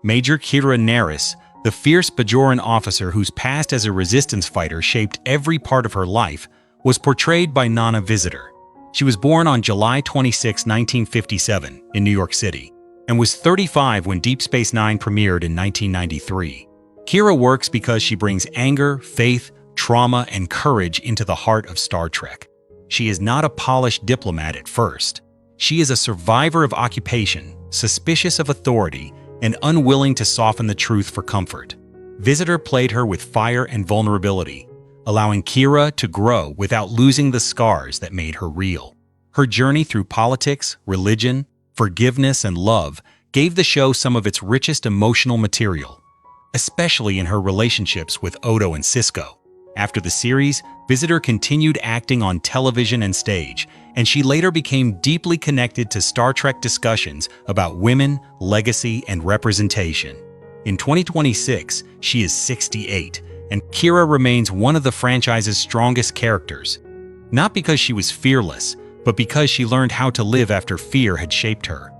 Major Kira Nerys, the fierce Bajoran officer whose past as a resistance fighter shaped every part of her life, was portrayed by Nana Visitor. She was born on July 26, 1957, in New York City, and was 35 when Deep Space Nine premiered in 1993. Kira works because she brings anger, faith, trauma, and courage into the heart of Star Trek. She is not a polished diplomat at first. She is a survivor of occupation, suspicious of authority, and unwilling to soften the truth for comfort. Visitor played her with fire and vulnerability, allowing Kira to grow without losing the scars that made her real. Her journey through politics, religion, forgiveness, and love gave the show some of its richest emotional material, especially in her relationships with Odo and Sisko. After the series, Visitor continued acting on television and stage, and she later became deeply connected to Star Trek discussions about women, legacy, and representation. In 2026, she is 68, and Kira remains one of the franchise's strongest characters, not because she was fearless, but because she learned how to live after fear had shaped her.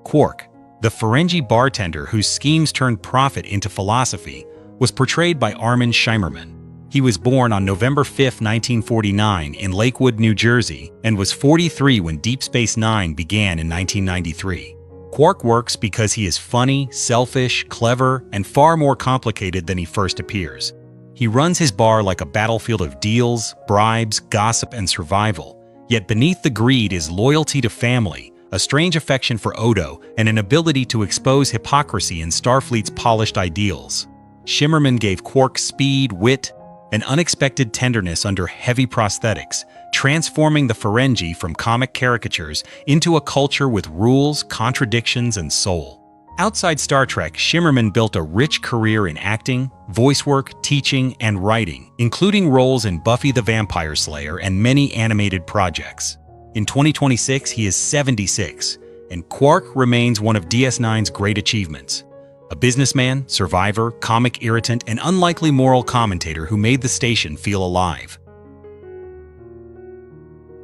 Quark, the Ferengi bartender whose schemes turned profit into philosophy, was portrayed by Armin Shimerman. He was born on November 5, 1949 in Lakewood, New Jersey, and was 43 when Deep Space Nine began in 1993. Quark works because he is funny, selfish, clever, and far more complicated than he first appears. He runs his bar like a battlefield of deals, bribes, gossip, and survival. Yet beneath the greed is loyalty to family, a strange affection for Odo, and an ability to expose hypocrisy in Starfleet's polished ideals. Shimerman gave Quark speed, wit, and unexpected tenderness under heavy prosthetics, transforming the Ferengi from comic caricatures into a culture with rules, contradictions, and soul. Outside Star Trek, Shimerman built a rich career in acting, voice work, teaching, and writing, including roles in Buffy the Vampire Slayer and many animated projects. In 2026, he is 76, and Quark remains one of DS9's great achievements. A businessman, survivor, comic irritant, and unlikely moral commentator who made the station feel alive.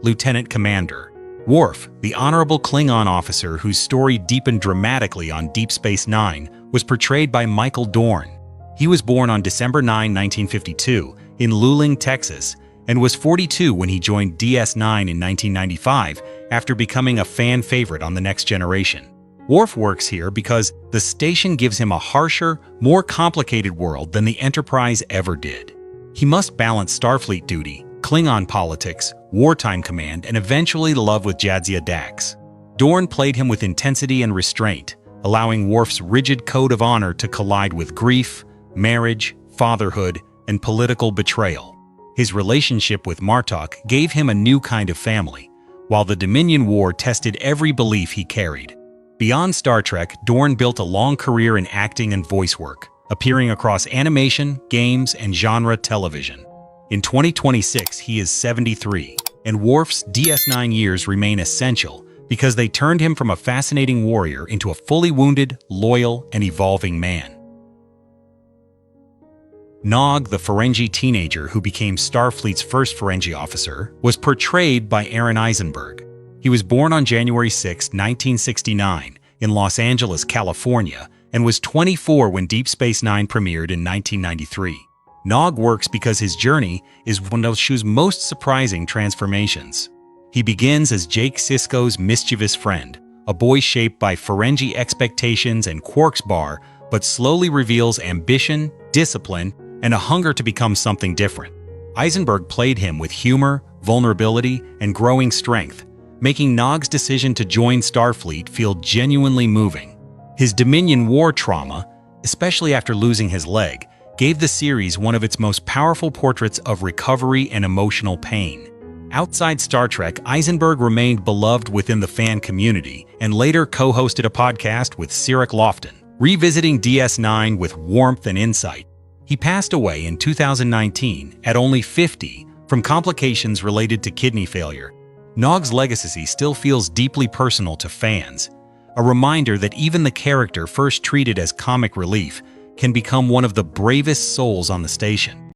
Lieutenant Commander Worf, the honorable Klingon officer whose story deepened dramatically on Deep Space Nine, was portrayed by Michael Dorn. He was born on December 9, 1952, in Luling, Texas, and was 42 when he joined DS9 in 1995 after becoming a fan favorite on The Next Generation. Worf works here because the station gives him a harsher, more complicated world than the Enterprise ever did. He must balance Starfleet duty, Klingon politics, wartime command, and eventually love with Jadzia Dax. Dorn played him with intensity and restraint, allowing Worf's rigid code of honor to collide with grief, marriage, fatherhood, and political betrayal. His relationship with Martok gave him a new kind of family, while the Dominion War tested every belief he carried. Beyond Star Trek, Dorn built a long career in acting and voice work, appearing across animation, games, and genre television. In 2026, he is 73, and Worf's DS9 years remain essential because they turned him from a fascinating warrior into a fully wounded, loyal, and evolving man. Nog, the Ferengi teenager who became Starfleet's first Ferengi officer, was portrayed by Aaron Eisenberg. He was born on January 6, 1969, in Los Angeles, California, and was 24 when Deep Space Nine premiered in 1993. Nog works because his journey is one of the show's most surprising transformations. He begins as Jake Sisko's mischievous friend, a boy shaped by Ferengi expectations and Quark's bar, but slowly reveals ambition, discipline, and a hunger to become something different. Eisenberg played him with humor, vulnerability, and growing strength, making Nog's decision to join Starfleet feel genuinely moving. His Dominion War trauma, especially after losing his leg, gave the series one of its most powerful portraits of recovery and emotional pain. Outside Star Trek, Eisenberg remained beloved within the fan community and later co-hosted a podcast with Cirroc Lofton, revisiting DS9 with warmth and insight. He passed away in 2019 at only 50 from complications related to kidney failure. Nog's legacy still feels deeply personal to fans, a reminder that even the character first treated as comic relief can become one of the bravest souls on the station.